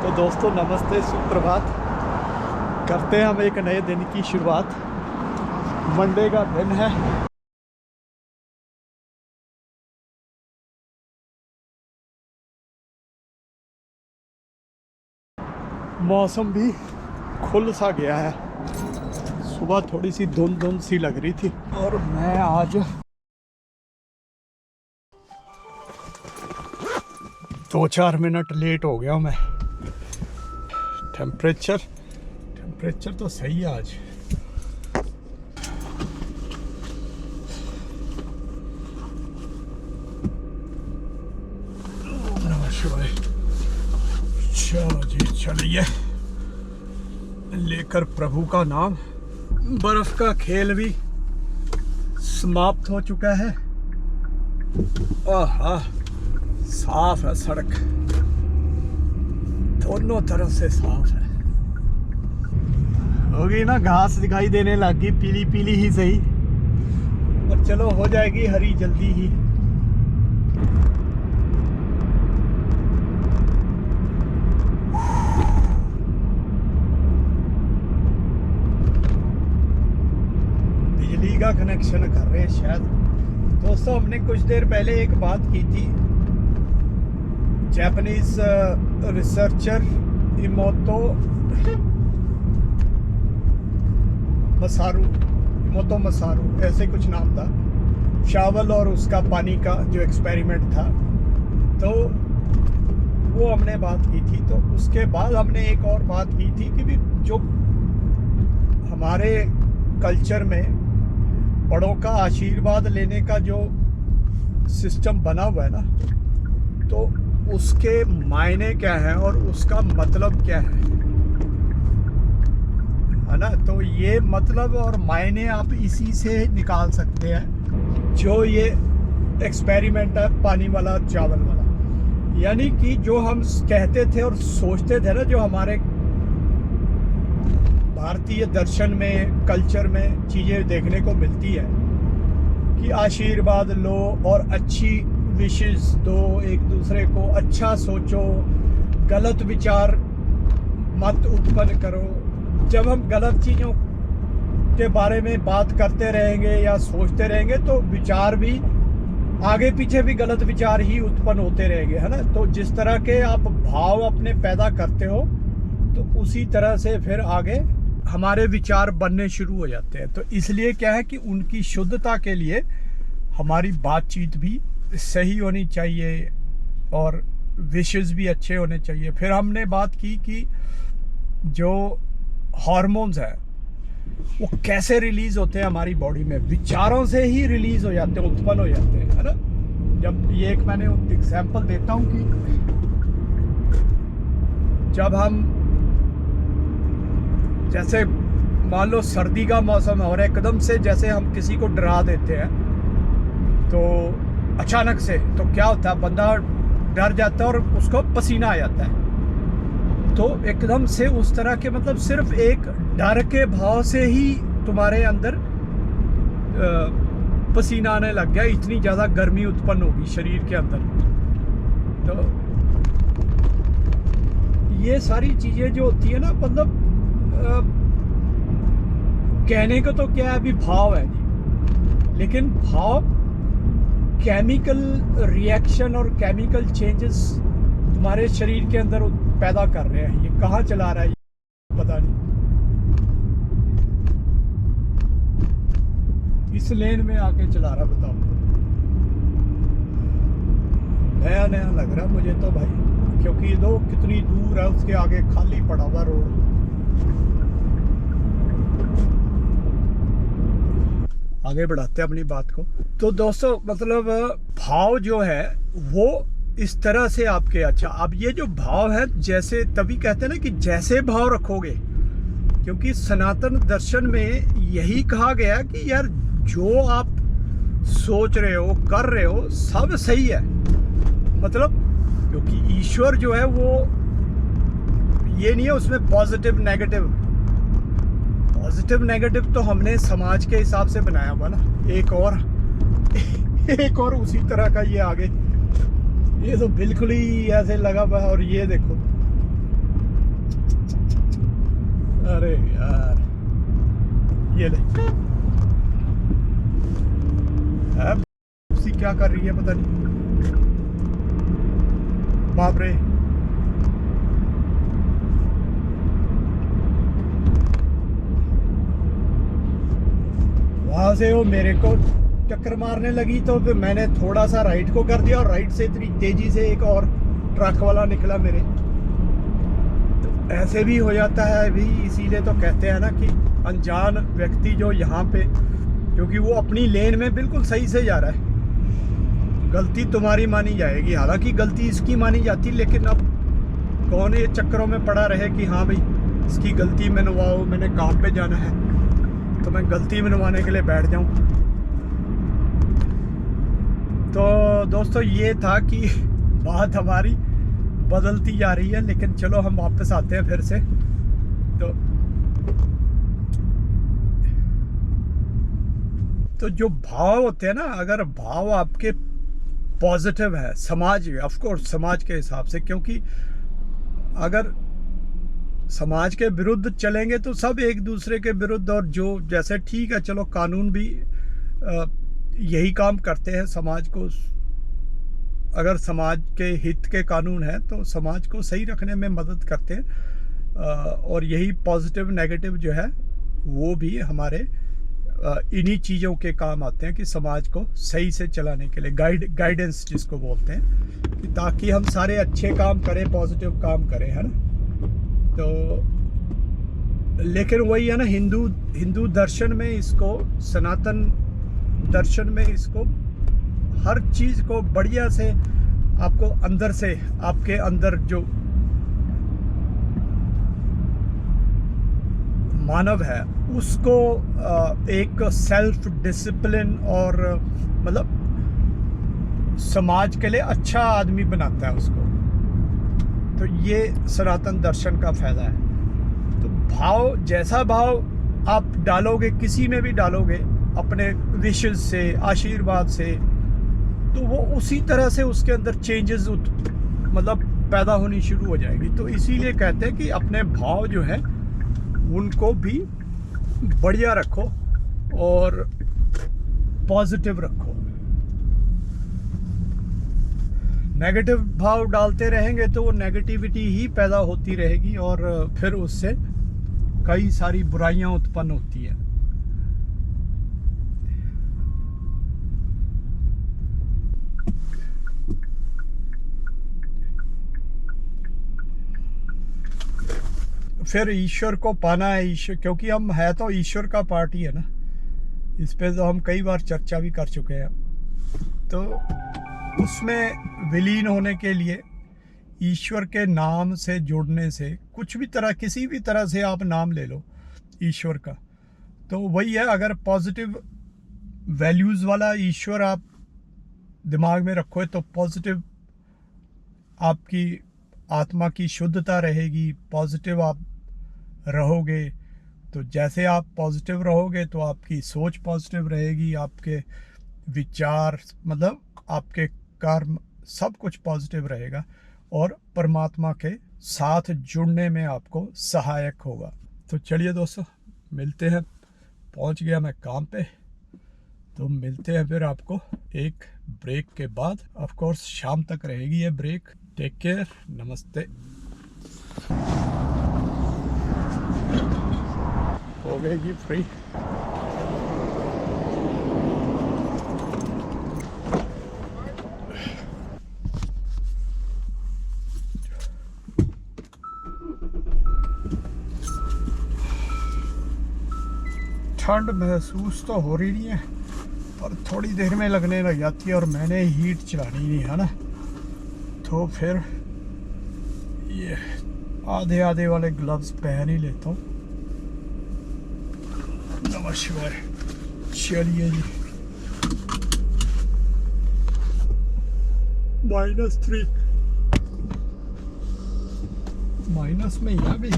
तो दोस्तों नमस्ते, सुप्रभात। करते हैं हम एक नए दिन की शुरुआत। मंडे का दिन है। मौसम भी खुल सा गया है। सुबह थोड़ी सी धुंध धुंध सी लग रही थी और मैं आज 2-4 मिनट लेट हो गया मैं। टेम्परेचर तो सही है आज। नमः शिवाय। चलो जी, चलिए लेकर प्रभु का नाम। बर्फ का खेल भी समाप्त हो चुका है। आहा, साफ है सड़क, दोनों तरफ से साफ है। होगी ना, घास दिखाई देने लगी, पीली पीली ही सही, पर चलो हो जाएगी हरी जल्दी ही। बिजली का कनेक्शन कर रहे हैं शायद। दोस्तों, हमने कुछ देर पहले एक बात की थी। जापानीज रिसर्चर इमोतो मसारू ऐसे कुछ नाम था, शावल और उसका पानी का जो एक्सपेरिमेंट था, तो वो हमने बात की थी। तो उसके बाद हमने एक और बात की थी कि भी जो हमारे कल्चर में बड़ों का आशीर्वाद लेने का जो सिस्टम बना हुआ है ना, तो उसके मायने क्या है और उसका मतलब क्या है ना। तो ये मतलब और मायने आप इसी से निकाल सकते हैं। जो ये एक्सपेरिमेंट है पानी वाला चावल वाला, यानी कि जो हम कहते थे और सोचते थे ना, जो हमारे भारतीय दर्शन में, कल्चर में चीज़ें देखने को मिलती है कि आशीर्वाद लो और अच्छी विशेस दो, एक दूसरे को अच्छा सोचो, गलत विचार मत उत्पन्न करो। जब हम गलत चीज़ों के बारे में बात करते रहेंगे या सोचते रहेंगे तो विचार भी आगे पीछे भी गलत विचार ही उत्पन्न होते रहेंगे, है ना। तो जिस तरह के आप भाव अपने पैदा करते हो, तो उसी तरह से फिर आगे हमारे विचार बनने शुरू हो जाते हैं। तो इसलिए क्या है कि उनकी शुद्धता के लिए हमारी बातचीत भी सही होनी चाहिए और विशेस भी अच्छे होने चाहिए। फिर हमने बात की कि जो हार्मोन्स हैं वो कैसे रिलीज होते हैं हमारी बॉडी में। विचारों से ही रिलीज हो जाते हैं, उत्पन्न हो जाते हैं, है ना। जब ये एक मैंने एग्जांपल देता हूँ कि जब हम जैसे मान लो सर्दी का मौसम है और एकदम से जैसे हम किसी को डरा देते हैं, तो अचानक से तो क्या होता है, बंदा डर जाता है और उसको पसीना आ जाता है। तो एकदम से उस तरह के मतलब सिर्फ एक डर के भाव से ही तुम्हारे अंदर पसीना आने लग गया, इतनी ज़्यादा गर्मी उत्पन्न होगी शरीर के अंदर। तो ये सारी चीज़ें जो होती है ना, मतलब कहने को तो क्या है, अभी भाव है जी, लेकिन भाव केमिकल रिएक्शन और केमिकल चेंजेस तुम्हारे शरीर के अंदर पैदा कर रहे हैं। ये कहाँ चला रहा है पता नहीं। इस लेन में आके चला रहा, बताओ। नया नया लग रहा मुझे तो भाई, क्योंकि ये दो कितनी दूर है, उसके आगे खाली पड़ा हुआ रोड। आगे बढ़ाते हैं अपनी बात को। तो दोस्तों, मतलब भाव जो है वो इस तरह से आपके, अच्छा अब ये जो भाव है, जैसे तभी कहते हैं ना कि जैसे भाव रखोगे, क्योंकि सनातन दर्शन में यही कहा गया कि यार जो आप सोच रहे हो, कर रहे हो, सब सही है। मतलब क्योंकि ईश्वर जो है वो ये नहीं है उसमें पॉजिटिव नेगेटिव। पॉजिटिव नेगेटिव तो हमने समाज के हिसाब से बनाया हुआ ना। एक और उसी तरह का ये आगे, ये तो बिल्कुल ही ऐसे लगा हुआ है। और ये देखो अरे यार ये ले उसी क्या कर रही है पता नहीं। बाप रे वहां से वो मेरे को टक्कर मारने लगी तो फिर मैंने थोड़ा सा राइट को कर दिया और राइट से इतनी तेजी से एक और ट्रक वाला निकला मेरे। तो ऐसे भी हो जाता है भी, इसीलिए तो कहते हैं ना कि अनजान व्यक्ति जो यहाँ पे, क्योंकि वो अपनी लेन में बिल्कुल सही से जा रहा है, गलती तुम्हारी मानी जाएगी, हालांकि गलती इसकी मानी जाती, लेकिन अब कौन ये चक्करों में पड़ा रहे कि हाँ भाई इसकी गलती मनवाओ, मैंने काम पे जाना है तो मैं गलती मनवाने के लिए बैठ जाऊं। तो दोस्तों ये था कि बात हमारी बदलती जा रही है, लेकिन चलो हम वापस आते हैं फिर से। तो जो भाव होते हैं ना, अगर भाव आपके पॉजिटिव है समाज, ऑफ कोर्स समाज के हिसाब से, क्योंकि अगर समाज के विरुद्ध चलेंगे तो सब एक दूसरे के विरुद्ध, और जो जैसे ठीक है चलो कानून भी यही काम करते हैं, समाज को, अगर समाज के हित के कानून है तो समाज को सही रखने में मदद करते हैं, और यही पॉजिटिव नेगेटिव जो है वो भी हमारे इन्हीं चीज़ों के काम आते हैं कि समाज को सही से चलाने के लिए, गाइडेंस जिसको बोलते हैं, कि ताकि हम सारे अच्छे काम करें, पॉजिटिव काम करें, है ना। तो लेकिन वही है ना, हिंदू दर्शन में इसको, सनातन दर्शन में इसको, हर चीज़ को बढ़िया से आपको अंदर से, आपके अंदर जो मानव है उसको एक सेल्फ डिसिप्लिन और मतलब समाज के लिए अच्छा आदमी बनाता है उसको। तो ये सनातन दर्शन का फायदा है। तो भाव, जैसा भाव आप डालोगे, किसी में भी डालोगे अपने विशेष से, आशीर्वाद से, तो वो उसी तरह से उसके अंदर चेंजेस मतलब पैदा होनी शुरू हो जाएगी। तो इसीलिए कहते हैं कि अपने भाव जो है उनको भी बढ़िया रखो और पॉजिटिव रखो। नेगेटिव भाव डालते रहेंगे तो वो नेगेटिविटी ही पैदा होती रहेगी और फिर उससे कई सारी बुराइयां उत्पन्न होती है। फिर ईश्वर को पाना है, ईश्वर, क्योंकि हम है तो ईश्वर का पार्ट ही है ना। इस पे तो हम कई बार चर्चा भी कर चुके हैं। तो उसमें विलीन होने के लिए ईश्वर के नाम से जुड़ने से, कुछ भी तरह, किसी भी तरह से आप नाम ले लो ईश्वर का, तो वही है। अगर पॉजिटिव वैल्यूज़ वाला ईश्वर आप दिमाग में रखो तो पॉजिटिव आपकी आत्मा की शुद्धता रहेगी, पॉजिटिव आप रहोगे। तो जैसे आप पॉजिटिव रहोगे तो आपकी सोच पॉजिटिव रहेगी, आपके विचार, मतलब आपके कर्म, सब कुछ पॉजिटिव रहेगा और परमात्मा के साथ जुड़ने में आपको सहायक होगा। तो चलिए दोस्तों, मिलते हैं, पहुंच गया मैं काम पे, तो मिलते हैं फिर आपको एक ब्रेक के बाद। ऑफ कोर्स शाम तक रहेगी ये ब्रेक। टेक केयर, नमस्ते। हो गई जी फ्री। ठंड महसूस तो हो रही नहीं है, पर थोड़ी देर में लगने लग जाती है और मैंने हीट चलानी नहीं है ना, तो फिर ये आधे आधे वाले ग्लव्स पहन ही लेता हूँ। नमस्कार, चलिए जी। -3 माइनस में यहाँ भी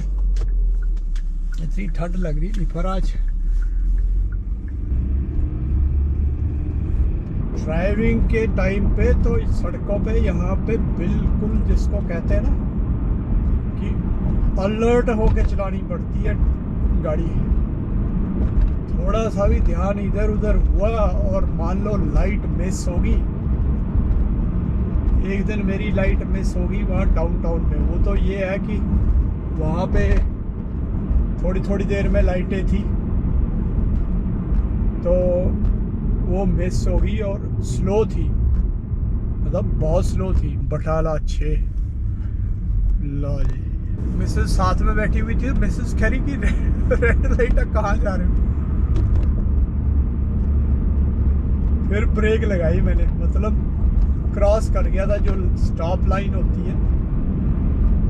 इतनी ठंड लग रही थी, पर आज ड्राइविंग के टाइम पे तो सड़कों पे यहाँ पे बिल्कुल, जिसको कहते हैं ना कि अलर्ट होके चलानी पड़ती है गाड़ी। थोड़ा सा भी ध्यान इधर उधर हुआ और मान लो लाइट मिस होगी। एक दिन मेरी लाइट मिस होगी वहाँ डाउनटाउन में। वो तो ये है कि वहाँ पे थोड़ी थोड़ी देर में लाइटें थी तो वो मिस होगी और स्लो थी, मतलब बहुत स्लो थी। बटाला 6। लो जी, मिसेस साथ में बैठी हुई थी। मिसेस कह रही कि रेड लाइट कहाँ जा रहे हो। फिर ब्रेक लगाई मैंने, मतलब क्रॉस कर गया था, जो स्टॉप लाइन होती है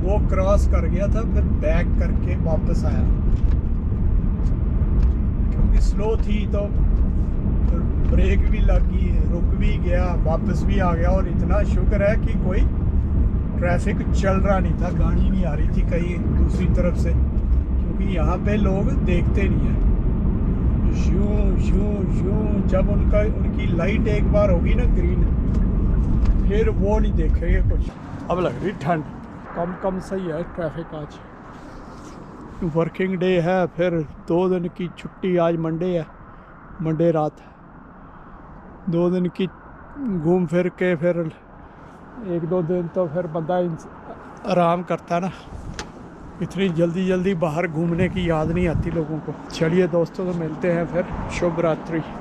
वो क्रॉस कर गया था। फिर बैक करके वापस आया क्योंकि स्लो थी तो ब्रेक भी लगी, रुक भी गया, वापस भी आ गया। और इतना शुक्र है कि कोई ट्रैफिक चल रहा नहीं था, गाड़ी नहीं आ रही थी कहीं दूसरी तरफ से, क्योंकि यहाँ पे लोग देखते नहीं हैं। यूं यूं यूं जब उनकी लाइट एक बार होगी ना ग्रीन, फिर वो नहीं देखेंगे कुछ। अब लग रही ठंड, कम सही है ट्रैफिक। आज वर्किंग डे है, फिर 2 दिन की छुट्टी। आज मंडे है, मंडे रात 2 दिन की घूम फिर के फिर 1-2 दिन तो फिर बंदा आराम करता ना। इतनी जल्दी बाहर घूमने की याद नहीं आती लोगों को। चलिए दोस्तों, तो मिलते हैं फिर। शुभ रात्रि।